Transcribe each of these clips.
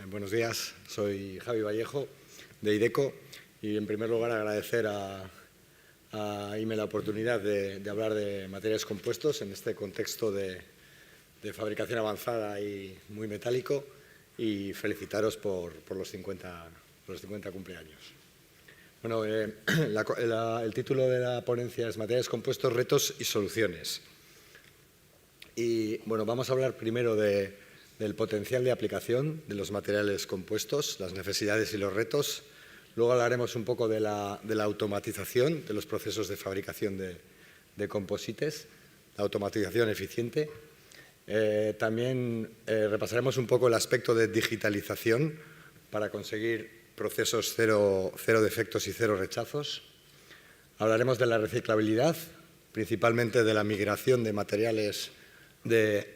Buenos días, soy Javi Vallejo de IDECO y en primer lugar agradecer a IME la oportunidad de hablar de materiales compuestos en este contexto de fabricación avanzada y muy metálico y felicitaros por los 50 cumpleaños. Bueno, el título de la ponencia es Materiales compuestos, retos y soluciones. Y bueno, vamos a hablar primero del potencial de aplicación de los materiales compuestos, las necesidades y los retos. Luego hablaremos un poco de la automatización de los procesos de fabricación de composites, la automatización eficiente. También repasaremos un poco el aspecto de digitalización para conseguir procesos cero defectos y cero rechazos. Hablaremos de la reciclabilidad, principalmente de la migración de materiales de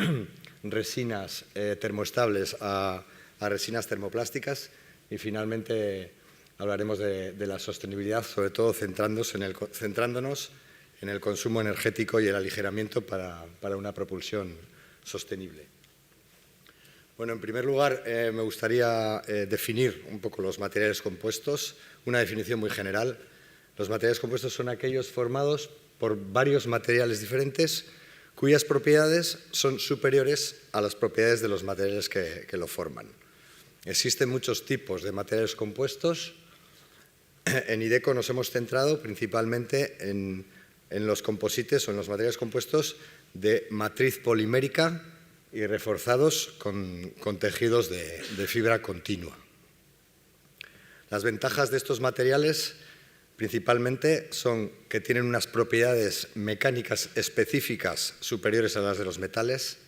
resinas termoestables a resinas termoplásticas y finalmente hablaremos de la sostenibilidad, sobre todo centrándonos en el consumo energético y el aligeramiento para una propulsión sostenible. Bueno, en primer lugar me gustaría definir un poco los materiales compuestos, una definición muy general. Los materiales compuestos son aquellos formados por varios materiales diferentes cuyas propiedades son superiores a las propiedades de los materiales que lo forman. Existen muchos tipos de materiales compuestos. En IDECO nos hemos centrado principalmente en los composites o en los materiales compuestos de matriz polimérica y reforzados con tejidos de fibra continua. Las ventajas de estos materiales principalmente son que tienen unas propiedades mecánicas específicas superiores a las de los metales,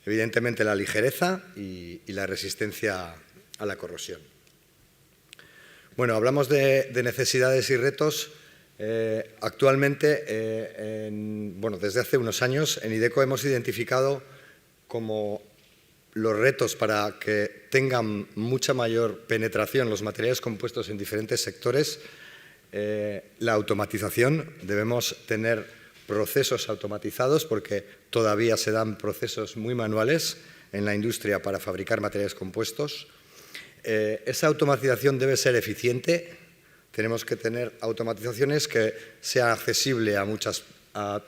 evidentemente la ligereza y la resistencia a la corrosión. Bueno, hablamos de necesidades y retos. Actualmente, desde hace unos años, en IDECO hemos identificado como los retos para que tengan mucha mayor penetración los materiales compuestos en diferentes sectores. La automatización, debemos tener procesos automatizados porque todavía se dan procesos muy manuales en la industria para fabricar materiales compuestos. Esa automatización debe ser eficiente, tenemos que tener automatizaciones que sean accesibles a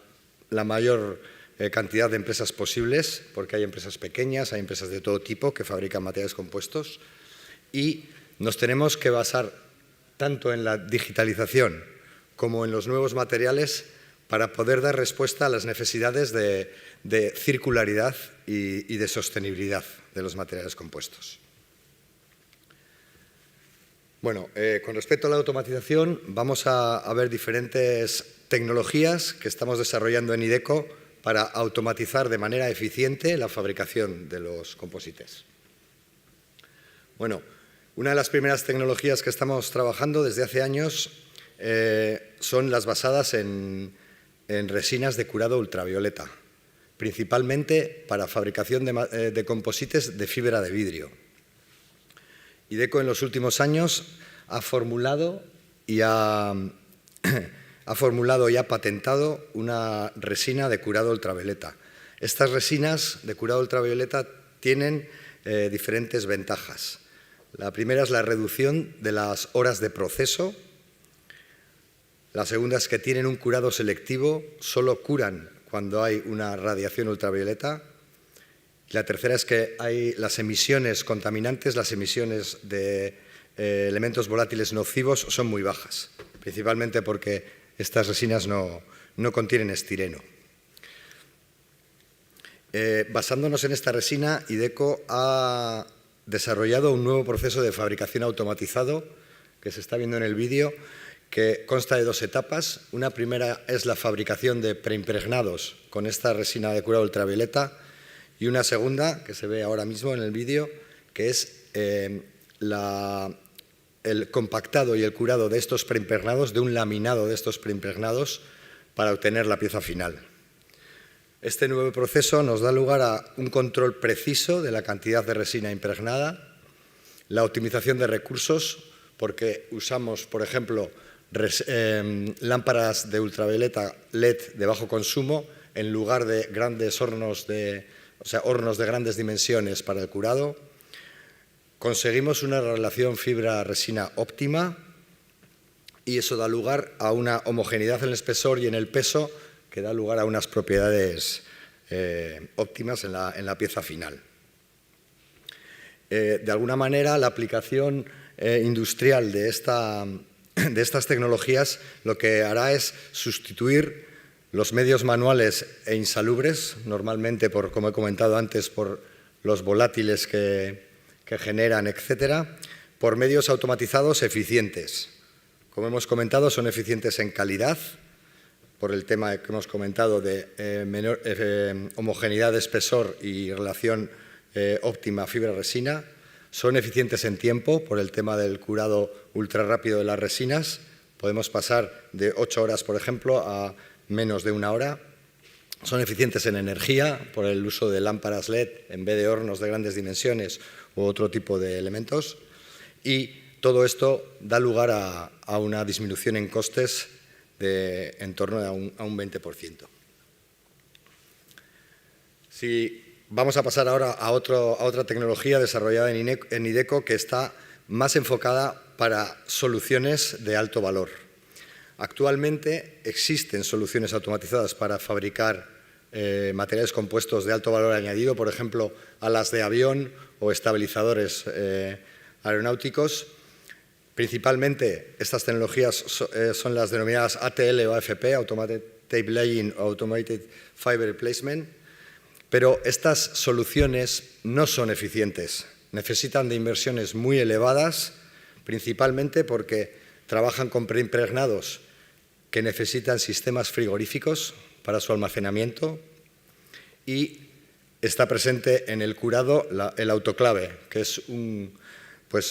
la mayor cantidad de empresas posibles, porque hay empresas pequeñas, hay empresas de todo tipo que fabrican materiales compuestos y nos tenemos que basar tanto en la digitalización como en los nuevos materiales para poder dar respuesta a las necesidades de circularidad y de sostenibilidad de los materiales compuestos. Bueno, con respecto a la automatización, vamos a ver diferentes tecnologías que estamos desarrollando en IDECO para automatizar de manera eficiente la fabricación de los composites. Bueno, una de las primeras tecnologías que estamos trabajando desde hace años son las basadas en resinas de curado ultravioleta, principalmente para fabricación de composites de fibra de vidrio. IDECO en los últimos años ha formulado y ha patentado una resina de curado ultravioleta. Estas resinas de curado ultravioleta tienen diferentes ventajas. La primera es la reducción de las horas de proceso. La segunda es que tienen un curado selectivo, solo curan cuando hay una radiación ultravioleta. La tercera es que las emisiones contaminantes, las emisiones de elementos volátiles nocivos son muy bajas, principalmente porque estas resinas no contienen estireno. Basándonos en esta resina, IDECO ha desarrollado un nuevo proceso de fabricación automatizado que se está viendo en el vídeo, que consta de dos etapas. Una primera es la fabricación de preimpregnados con esta resina de curado ultravioleta y una segunda, que se ve ahora mismo en el vídeo, que es el compactado y el curado de estos preimpregnados, de un laminado de estos preimpregnados para obtener la pieza final. Este nuevo proceso nos da lugar a un control preciso de la cantidad de resina impregnada, la optimización de recursos, porque usamos, por ejemplo, lámparas de ultravioleta LED de bajo consumo en lugar de grandes hornos hornos de grandes dimensiones para el curado. conseguimos una relación fibra-resina óptima y eso da lugar a una homogeneidad en el espesor y en el peso que da lugar a unas propiedades óptimas en la pieza final. De alguna manera, la aplicación industrial de estas tecnologías lo que hará es sustituir los medios manuales e insalubres, normalmente, como he comentado antes, por los volátiles que generan, etcétera, por medios automatizados eficientes. Como hemos comentado, son eficientes en calidad, por el tema que hemos comentado de homogeneidad de espesor y relación óptima fibra-resina. Son eficientes en tiempo, por el tema del curado ultrarrápido de las resinas. Podemos pasar de 8 horas, por ejemplo, a menos de 1 hora. Son eficientes en energía, por el uso de lámparas LED en vez de hornos de grandes dimensiones u otro tipo de elementos. Y todo esto da lugar a una disminución en costes de en torno a un 20%. Vamos a pasar ahora a otra tecnología desarrollada en IDECO que está más enfocada para soluciones de alto valor. Actualmente existen soluciones automatizadas para fabricar materiales compuestos de alto valor añadido, por ejemplo, alas de avión o estabilizadores aeronáuticos. Principalmente estas tecnologías son las denominadas ATL o AFP, Automated Tape Laying o Automated Fiber Placement, pero estas soluciones no son eficientes. Necesitan de inversiones muy elevadas, principalmente porque trabajan con preimpregnados que necesitan sistemas frigoríficos para su almacenamiento y está presente en el curado el autoclave, que es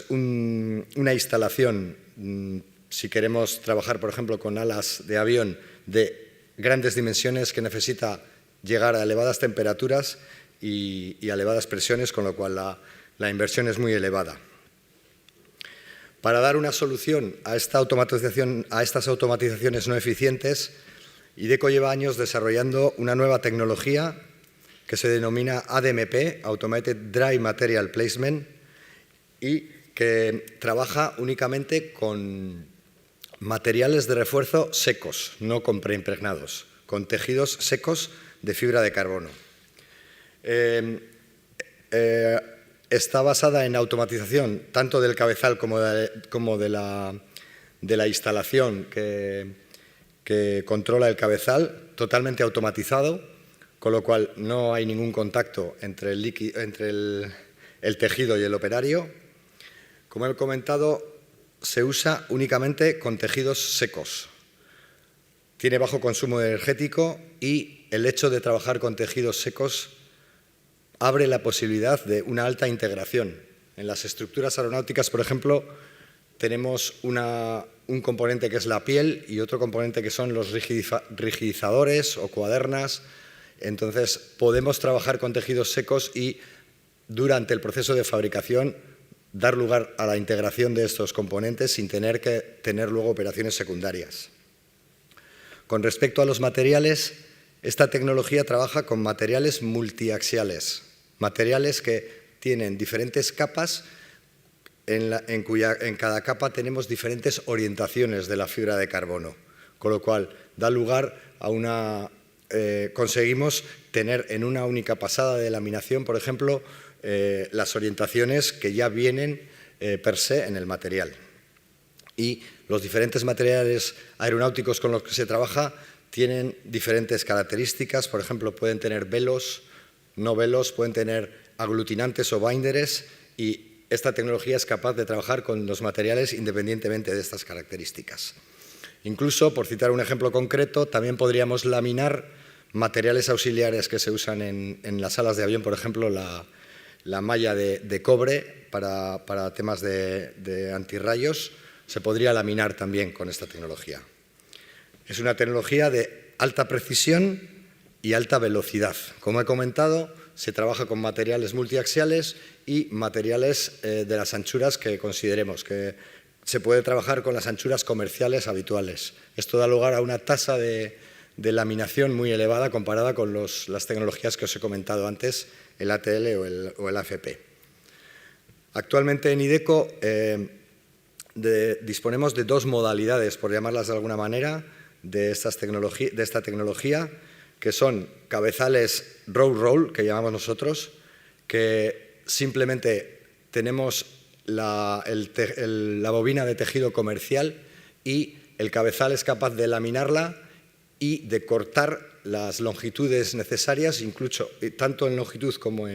una instalación, si queremos trabajar, por ejemplo, con alas de avión de grandes dimensiones que necesita llegar a elevadas temperaturas y a elevadas presiones, con lo cual la inversión es muy elevada. Para dar una solución a estas automatizaciones no eficientes, IDECO lleva años desarrollando una nueva tecnología que se denomina ADMP, Automated Dry Material Placement, y que trabaja únicamente con materiales de refuerzo secos, no con preimpregnados, con tejidos secos de fibra de carbono. Está basada en automatización tanto del cabezal como de la instalación que controla el cabezal, totalmente automatizado, con lo cual no hay ningún contacto entre el tejido y el operario. Como he comentado, se usa únicamente con tejidos secos. Tiene bajo consumo energético y el hecho de trabajar con tejidos secos abre la posibilidad de una alta integración. En las estructuras aeronáuticas, por ejemplo, tenemos un componente que es la piel y otro componente que son los rigidizadores o cuadernas. Entonces, podemos trabajar con tejidos secos y durante el proceso de fabricación dar lugar a la integración de estos componentes sin tener que tener luego operaciones secundarias. Con respecto a los materiales, esta tecnología trabaja con materiales multiaxiales, materiales que tienen diferentes capas en cada capa tenemos diferentes orientaciones de la fibra de carbono, con lo cual da lugar a conseguimos tener en una única pasada de laminación, por ejemplo, las orientaciones que ya vienen per se en el material. Y los diferentes materiales aeronáuticos con los que se trabaja tienen diferentes características, por ejemplo, pueden tener velos, no velos, pueden tener aglutinantes o binders y esta tecnología es capaz de trabajar con los materiales independientemente de estas características. Incluso, por citar un ejemplo concreto, también podríamos laminar materiales auxiliares que se usan en las alas de avión, por ejemplo, la malla de cobre para temas de antirrayos, se podría laminar también con esta tecnología. Es una tecnología de alta precisión y alta velocidad. Como he comentado, se trabaja con materiales multiaxiales y materiales de las anchuras que consideremos, que se puede trabajar con las anchuras comerciales habituales. Esto da lugar a una tasa de laminación muy elevada comparada con las tecnologías que os he comentado antes, el ATL o el AFP. Actualmente en IDECO disponemos de dos modalidades, por llamarlas de alguna manera, de esta tecnología, que son cabezales roll, que llamamos nosotros, que simplemente tenemos la bobina de tejido comercial y el cabezal es capaz de laminarla y de cortar las longitudes necesarias, incluso tanto en longitud como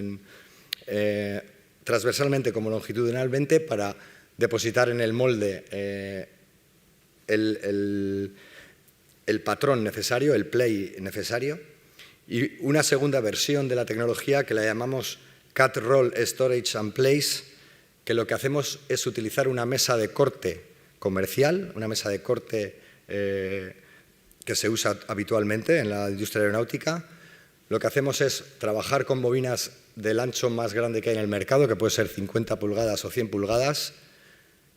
transversalmente como longitudinalmente, para depositar en el molde el patrón necesario, el play necesario, y una segunda versión de la tecnología que la llamamos Cut Roll Storage and Place, que lo que hacemos es utilizar una mesa de corte comercial, una mesa de corte que se usa habitualmente en la industria aeronáutica. Lo que hacemos es trabajar con bobinas del ancho más grande que hay en el mercado, que puede ser 50 pulgadas o 100 pulgadas,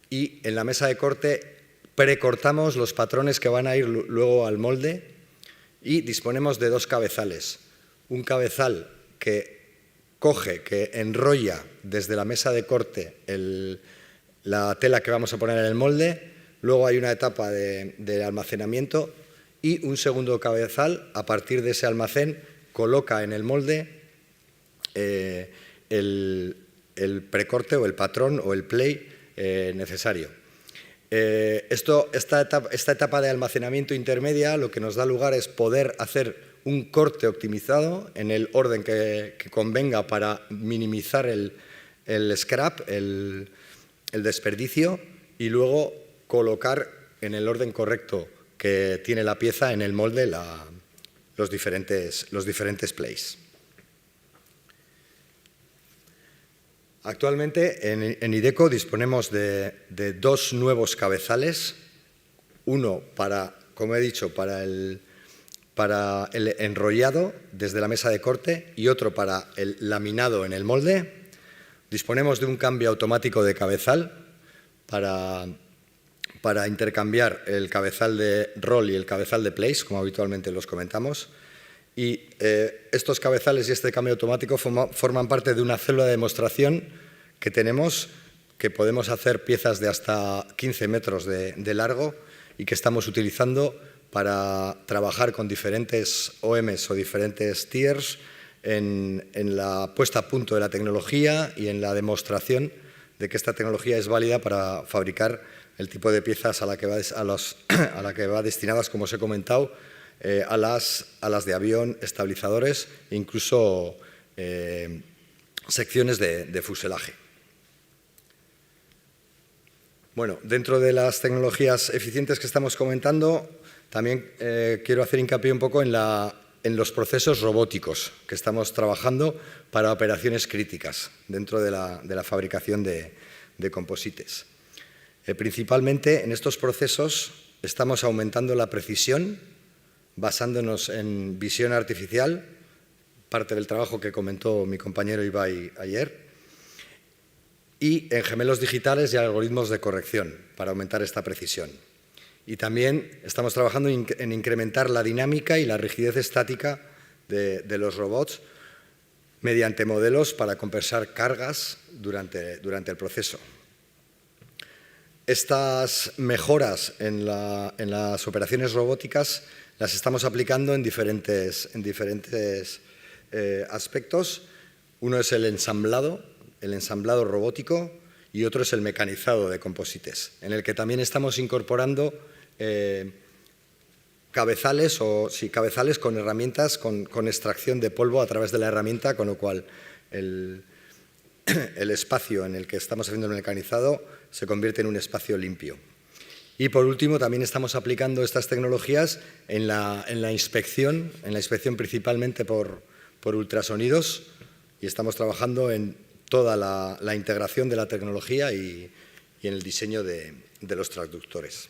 y en la mesa de corte precortamos los patrones que van a ir luego al molde y disponemos de dos cabezales. Un cabezal que enrolla desde la mesa de corte la tela que vamos a poner en el molde, luego hay una etapa de almacenamiento y un segundo cabezal, a partir de ese almacén, coloca en el molde el precorte o el patrón o el play necesario. Esta etapa de almacenamiento intermedia lo que nos da lugar es poder hacer un corte optimizado en el orden que convenga para minimizar el scrap, el desperdicio, y luego colocar en el orden correcto que tiene la pieza en el molde los diferentes plays. Actualmente en IDECO disponemos de dos nuevos cabezales, uno como he dicho, para el enrollado desde la mesa de corte y otro para el laminado en el molde. Disponemos de un cambio automático de cabezal para intercambiar el cabezal de roll y el cabezal de place, como habitualmente los comentamos. Y estos cabezales y este cambio automático forman parte de una célula de demostración que tenemos, que podemos hacer piezas de hasta 15 metros de largo y que estamos utilizando para trabajar con diferentes OEMs o diferentes tiers en la puesta a punto de la tecnología y en la demostración de que esta tecnología es válida para fabricar el tipo de piezas a la que va destinadas, como os he comentado, alas de avión, estabilizadores e incluso secciones de fuselaje. Bueno, dentro de las tecnologías eficientes que estamos comentando, también quiero hacer hincapié un poco en los procesos robóticos que estamos trabajando para operaciones críticas dentro de la fabricación de composites. Principalmente en estos procesos estamos aumentando la precisión basándonos en visión artificial, parte del trabajo que comentó mi compañero Ibai ayer, y en gemelos digitales y algoritmos de corrección para aumentar esta precisión. Y también estamos trabajando en incrementar la dinámica y la rigidez estática de los robots mediante modelos para compensar cargas durante el proceso. Estas mejoras en las operaciones robóticas las estamos aplicando en diferentes aspectos. Uno es el ensamblado robótico y otro es el mecanizado de composites, en el que también estamos incorporando cabezales con herramientas con extracción de polvo a través de la herramienta, con lo cual el espacio en el que estamos haciendo el mecanizado se convierte en un espacio limpio. Y por último, también estamos aplicando estas tecnologías en la inspección principalmente por ultrasonidos, y estamos trabajando en toda la integración de la tecnología y en el diseño de los transductores.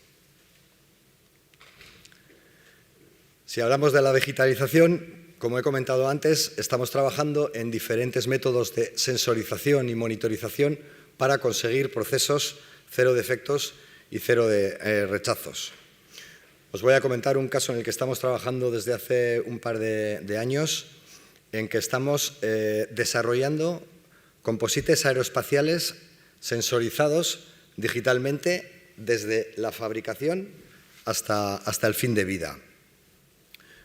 Si hablamos de la digitalización, como he comentado antes, estamos trabajando en diferentes métodos de sensorización y monitorización para conseguir procesos cero defectos y cero de rechazos. Os voy a comentar un caso en el que estamos trabajando desde hace un par de años, en que estamos desarrollando composites aeroespaciales sensorizados digitalmente desde la fabricación hasta el fin de vida.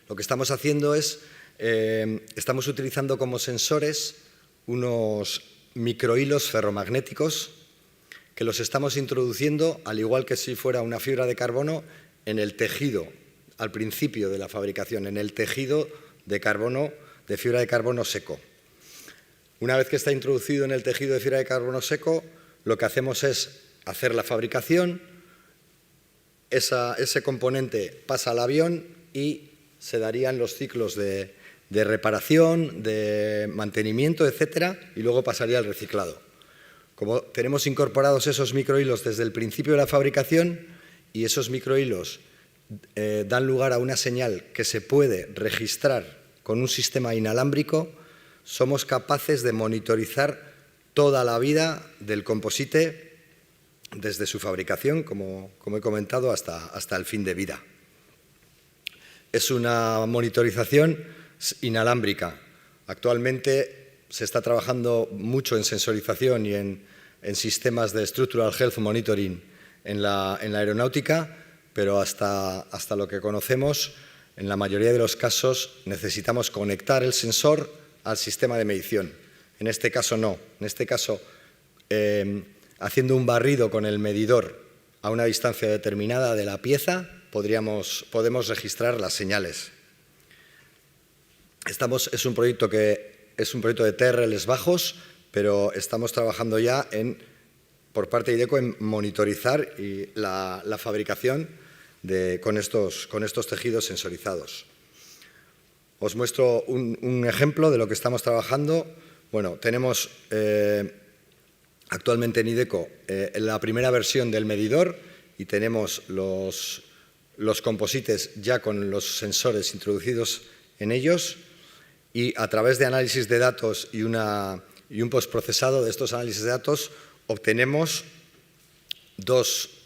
Lo que estamos haciendo es, estamos utilizando como sensores unos microhilos ferromagnéticos que los estamos introduciendo, al igual que si fuera una fibra de carbono, en el tejido, al principio de la fabricación, en el tejido de carbono, de fibra de carbono seco. Una vez que está introducido en el tejido de fibra de carbono seco, lo que hacemos es hacer la fabricación, ese componente pasa al avión y se darían los ciclos de reparación, de mantenimiento, etcétera, y luego pasaría al reciclado. Como tenemos incorporados esos microhilos desde el principio de la fabricación y esos microhilos dan lugar a una señal que se puede registrar con un sistema inalámbrico, somos capaces de monitorizar toda la vida del composite desde su fabricación, como he comentado, hasta el fin de vida. Es una monitorización inalámbrica. Actualmente se está trabajando mucho en sensorización y en sistemas de Structural Health Monitoring en la aeronáutica, pero hasta lo que conocemos, en la mayoría de los casos necesitamos conectar el sensor al sistema de medición. En este caso no. En este caso, haciendo un barrido con el medidor a una distancia determinada de la pieza, podemos registrar las señales. Es un proyecto de TRLs bajos, pero estamos trabajando ya por parte de IDECO en monitorizar la fabricación con estos tejidos sensorizados. Os muestro un ejemplo de lo que estamos trabajando. Bueno, tenemos actualmente en IDECO la primera versión del medidor y tenemos los composites ya con los sensores introducidos en ellos, y a través de análisis de datos y un postprocesado de estos análisis de datos obtenemos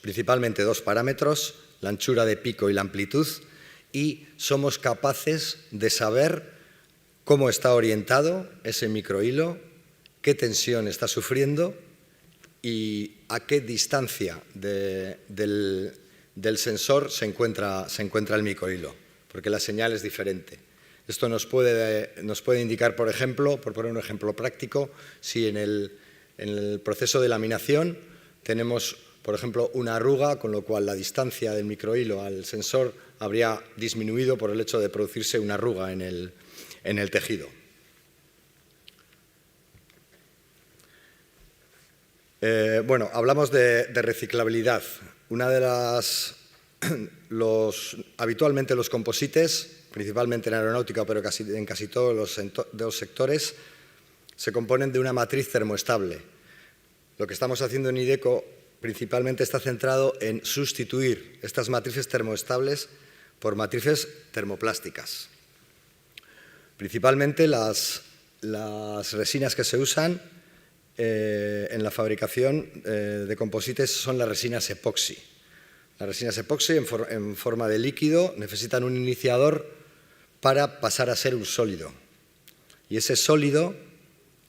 principalmente dos parámetros, la anchura de pico y la amplitud, y somos capaces de saber cómo está orientado ese microhilo, qué tensión está sufriendo y a qué distancia del sensor se encuentra el microhilo, porque la señal es diferente. Esto nos puede indicar, por ejemplo, por poner un ejemplo práctico, si en el proceso de laminación tenemos, por ejemplo, una arruga, con lo cual la distancia del microhilo al sensor habría disminuido por el hecho de producirse una arruga en el tejido. Bueno, hablamos de reciclabilidad. Habitualmente los composites, principalmente en aeronáutica, pero en casi todos los sectores, se componen de una matriz termoestable. Lo que estamos haciendo en IDECO principalmente está centrado en sustituir estas matrices termoestables por matrices termoplásticas. Principalmente las resinas que se usan en la fabricación de composites son las resinas epoxi. Las resinas epoxi en forma de líquido necesitan un iniciador para pasar a ser un sólido. Y ese sólido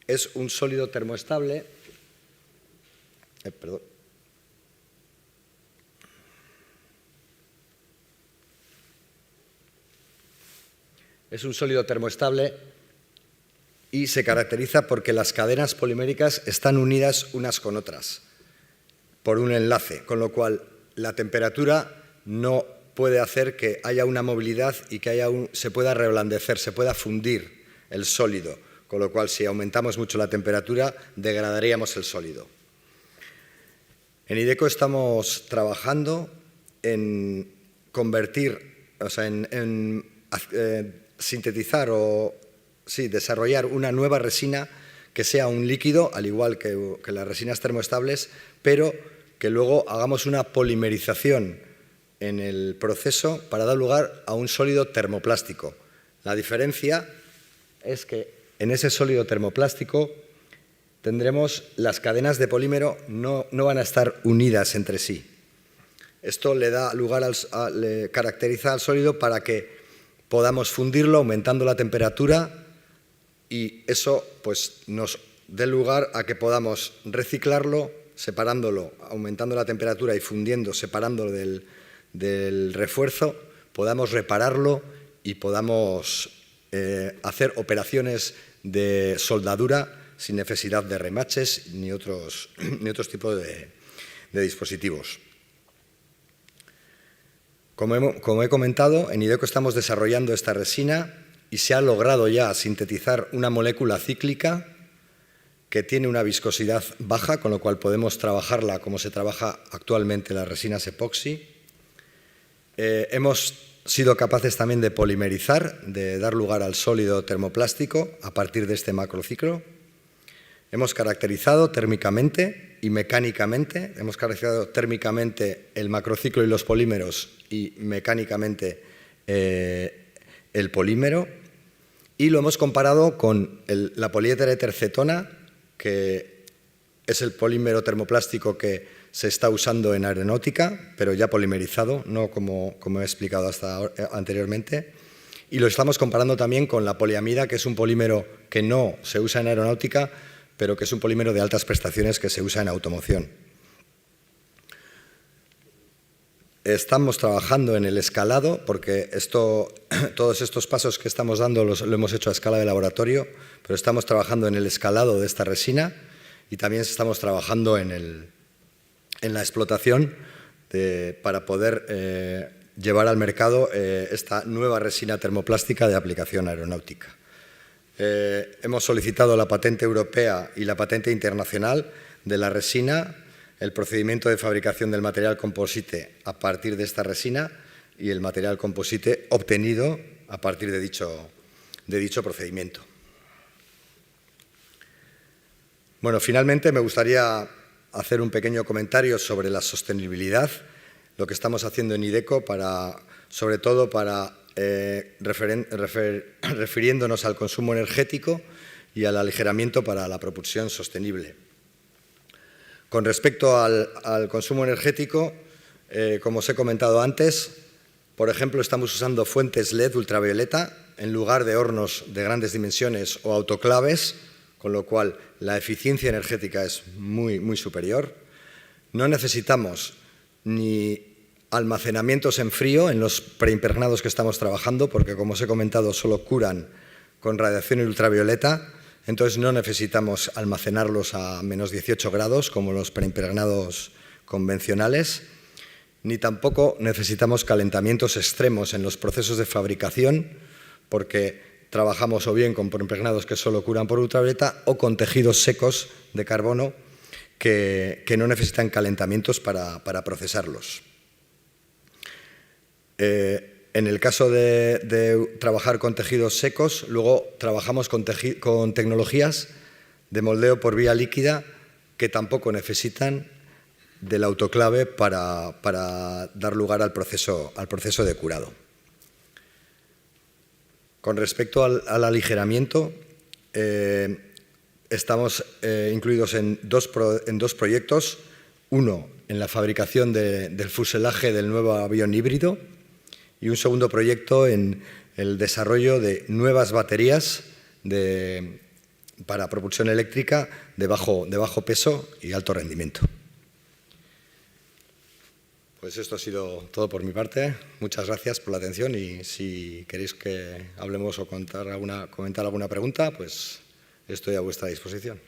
es un sólido termoestable. Es un sólido termoestable y se caracteriza porque las cadenas poliméricas están unidas unas con otras por un enlace, con lo cual la temperatura no puede hacer que haya una movilidad y que se pueda reblandecer, se pueda fundir el sólido, con lo cual si aumentamos mucho la temperatura degradaríamos el sólido. En IDECO estamos trabajando en convertir, o sea, en sintetizar desarrollar una nueva resina que sea un líquido, al igual que las resinas termoestables, pero que luego hagamos una polimerización en el proceso para dar lugar a un sólido termoplástico. La diferencia es que en ese sólido termoplástico tendremos las cadenas de polímero no van a estar unidas entre sí. Esto le da lugar le caracteriza al sólido para que podamos fundirlo aumentando la temperatura, y eso pues nos dé lugar a que podamos reciclarlo separándolo, aumentando la temperatura y fundiendo, separándolo del refuerzo, podamos repararlo y podamos hacer operaciones de soldadura sin necesidad de remaches ni otros tipos de dispositivos. Como he comentado, en IDECO estamos desarrollando esta resina y se ha logrado ya sintetizar una molécula cíclica que tiene una viscosidad baja, con lo cual podemos trabajarla como se trabaja actualmente las resinas epoxi. Hemos sido capaces también de polimerizar, de dar lugar al sólido termoplástico a partir de este macrociclo. Hemos caracterizado térmicamente y mecánicamente, hemos caracterizado térmicamente el macrociclo y los polímeros y mecánicamente el polímero, y lo hemos comparado con la poliéter-tercetona, que es el polímero termoplástico que se está usando en aeronáutica, pero ya polimerizado, no como he explicado anteriormente. Y lo estamos comparando también con la poliamida, que es un polímero que no se usa en aeronáutica, pero que es un polímero de altas prestaciones que se usa en automoción. Estamos trabajando en el escalado, porque todos estos pasos que estamos dando lo hemos hecho a escala de laboratorio, pero estamos trabajando en el escalado de esta resina y también estamos trabajando en la explotación para poder llevar al mercado esta nueva resina termoplástica de aplicación aeronáutica. Hemos solicitado la patente europea y la patente internacional de la resina, el procedimiento de fabricación del material composite a partir de esta resina y el material composite obtenido a partir de dicho procedimiento. Bueno, finalmente me gustaría hacer un pequeño comentario sobre la sostenibilidad, lo que estamos haciendo en IDECO, sobre todo refiriéndonos al consumo energético y al aligeramiento para la propulsión sostenible. Con respecto al consumo energético, como os he comentado antes, por ejemplo, estamos usando fuentes LED ultravioleta en lugar de hornos de grandes dimensiones o autoclaves, con lo cual la eficiencia energética es muy, muy superior. No necesitamos ni almacenamientos en frío en los preimpregnados que estamos trabajando, porque, como os he comentado, solo curan con radiación ultravioleta, entonces no necesitamos almacenarlos a menos 18 grados como los preimpregnados convencionales, ni tampoco necesitamos calentamientos extremos en los procesos de fabricación, porque trabajamos o bien con preimpregnados que solo curan por ultravioleta o con tejidos secos de carbono que no necesitan calentamientos para procesarlos. En el caso de trabajar con tejidos secos, luego trabajamos con tecnologías de moldeo por vía líquida que tampoco necesitan del autoclave para dar lugar al proceso de curado. Con respecto al aligeramiento, estamos incluidos en dos proyectos. Uno, en la fabricación del fuselaje del nuevo avión híbrido, y un segundo proyecto en el desarrollo de nuevas baterías para propulsión eléctrica de bajo peso y alto rendimiento. Pues esto ha sido todo por mi parte. Muchas gracias por la atención y si queréis que hablemos o comentar alguna pregunta, pues estoy a vuestra disposición.